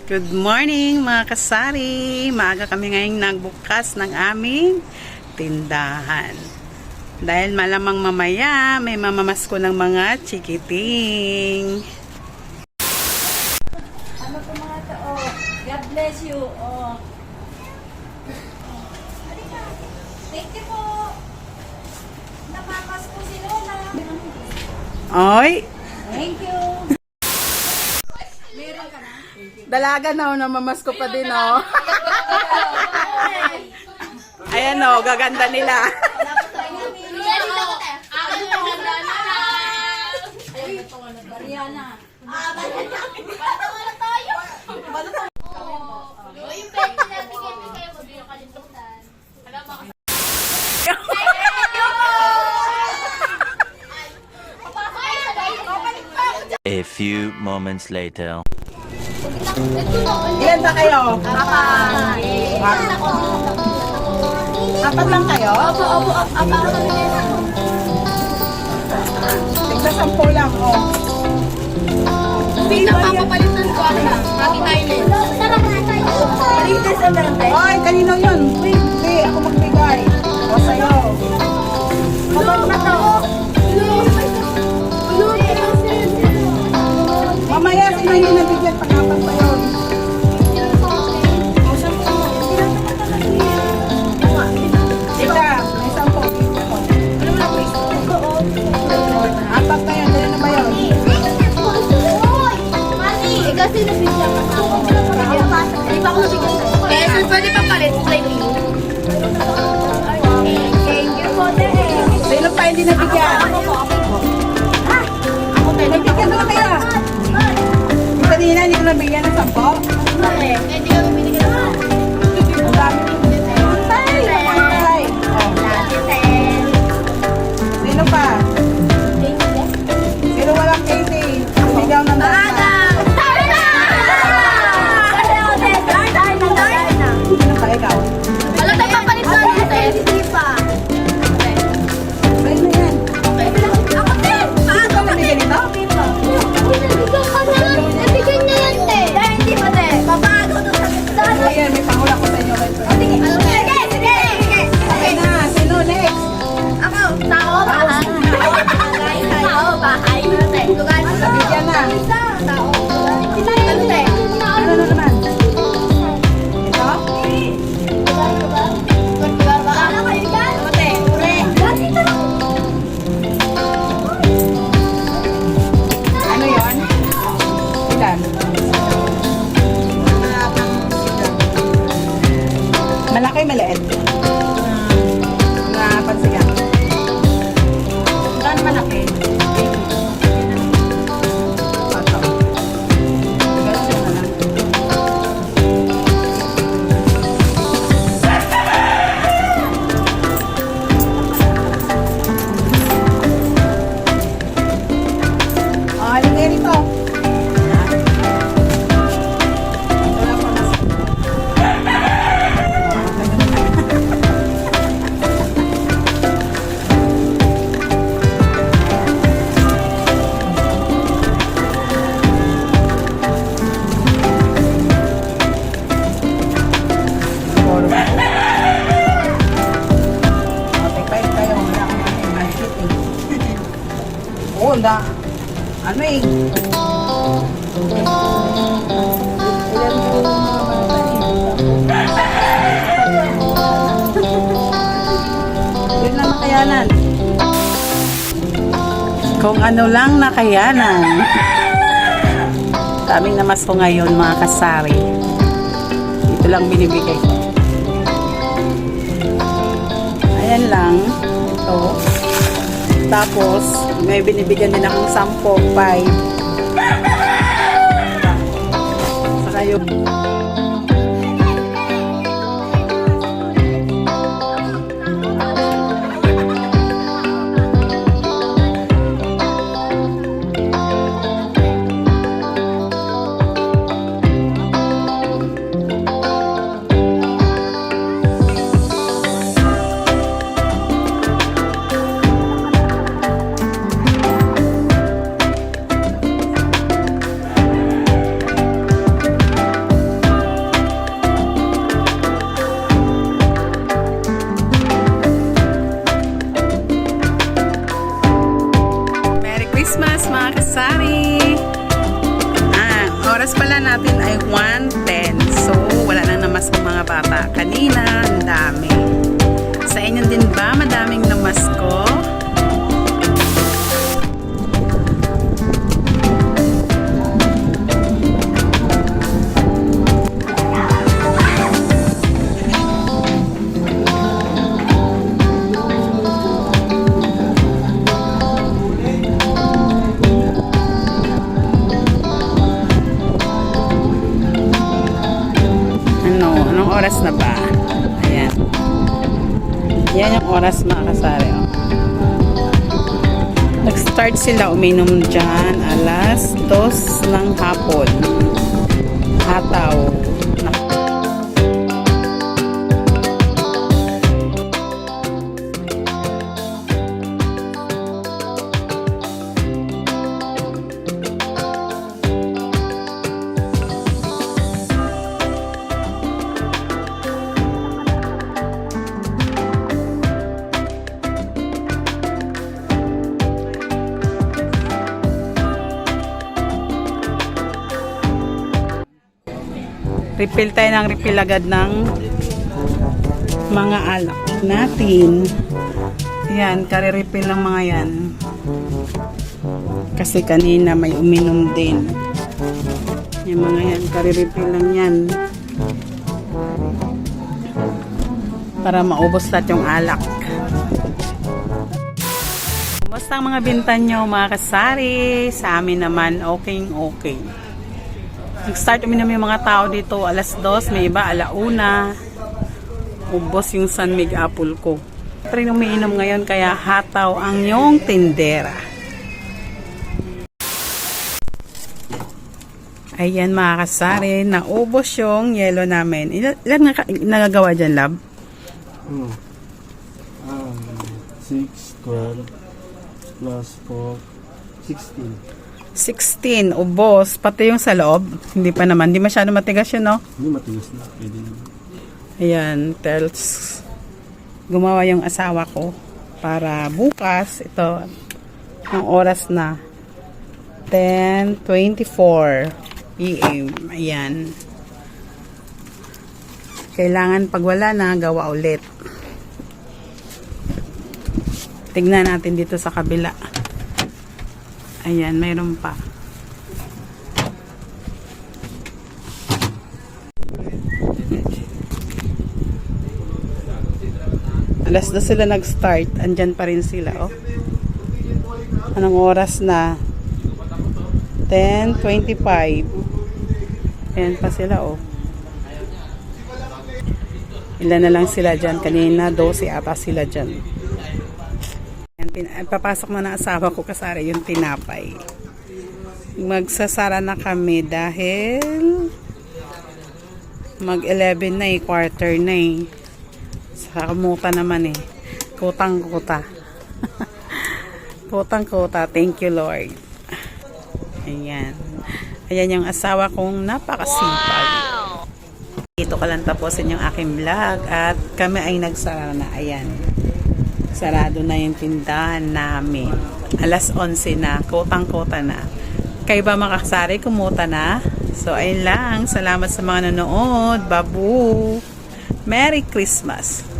Good morning mga kasari! Maaga kami ngayong nagbukas ng aming tindahan. Dahil malamang mamaya may mamamasko ng mga chikiting. Ano po mga tao? God bless you. Oh. Thank you po. Napapas po si Lola. Oy! Thank you. Dalaga na namamasko pa din oh. Ayan oh, gaganda nila. Mariana. A few moments later. Ilan ba kayo? Apat lang kayo? Opo. Tigla 10 lang oh. Pinapapalitan ko ako na. Happy Thailand. Sarap na tayo. Palitas ang darante. Oy, kanino yun? Hindi, ako magbigay. O sa'yo. Kapag na to. Mamaya, sino hindi nabigyan? Pag-apat pa yun. Sila, may 10. Apat na yun, dali na ba yun? Kasi nabigyan ka ako. Hindi pa ako nabigyan na. Kaya sir, pwede pa palit. Thank you po, Sino pa hindi nabigyan? Nabigyan naman kayo. Yung kanina, hindi ko nabigyan ng 10. Hindi kami binigyan na. Ang dami ko. Ay! Sino pa? Sino walang Katie? Sumigaw ng data. Sino pa ikaw? Wala tayo papalit na natin. Sa'yo na yan. Ako din! Sino pa nabigyan ito? Nabigyan niya yan, te. Dahil hindi pa, te. Papago doon sa gitna. Ayan, may pangula ko sa inyo. Sige. Okay na, sino next? Ako, tao, bahay. Tao, bahay. Lugar. Nabigyan na. Tao. Ano, te? Ano na naman? Ito? Lugar ba? Ano kayo dyan? Ano, te? Ure. Ano yun? Ilan? Malaki, maliit? Mga pansigang. Saan malaki? Pato. Ganun siya na lang. Oh, halika kayo rito. Wala pa mas. Oh, ano eh? Yun lang nakayanan. Kung ano lang nakayanan. Daming namasko ngayon mga kasari. Ito lang binibigay ko. Ayan lang. Ito. Tapos, may binibigyan din akong 10, 5. Saka yung... oras pala natin ay 1:10. So, wala nang namas ko mga bata. Kanina, ang dami. Sa inyo din ba madaming namas ko? Anong oras na ba? Ayan. Yan yung oras mga kasari. Oh. Nag-start sila uminom dyan alas 2 ng hapon. Hataw. Refill tayo ng refill agad ng mga alak natin. Yan, kare-refill ng mga yan. Kasi kanina may uminom din. Yung mga yan, kare-refill lang yan. Para maubos lahat yung alak. Kumusta ang mga bintan nyo mga kasari? Sa amin naman, okay. Nag-start uminom yung mga tao dito alas 2, may iba alauna. Ubos yung San Mig apple ko. Rin umiinom ngayon kaya hataw ang yung tindera. Ayan mga kasari, naubos yung yelo namin. Ilan nagagawa dyan, lab? 6, 12, plus 4, 16. 16, ubos. Pati yung sa loob, hindi pa naman. Hindi masyado matigas yun, no? Hindi matigas na. Pwede na. Ayan, tells. Gumawa yung asawa ko para bukas, ito, ang oras na 10:24 PM. Ayan. Kailangan pag wala na, gawa ulit. Tignan natin dito sa kabila. Ayan, mayroon pa. Alas 2 sila nag-start. Andyan pa rin sila, oh. Anong oras na? 10:25. Ayan pa sila, oh. Ilan na lang sila dyan. Kanina, 12 ata sila dyan. Papasok mo na asawa ko kasari yung tinapay. Magsasara na kami dahil mag 11 na eh, quarter na eh. Sa kamuta naman eh. Kutang-kuta. Kutang-kuta. Thank you, Lord. Ayan. Ayan yung asawa kong napakasipag. Dito ka lang tapusin yung aking vlog at kami ay nagsara na. Ayan. Sarado na yung tindahan namin. Alas 11 na. Kutang-kuta na. Kayo ba mga kasari? Kumuta na? So, ayun lang. Salamat sa mga nanonood. Babu! Merry Christmas!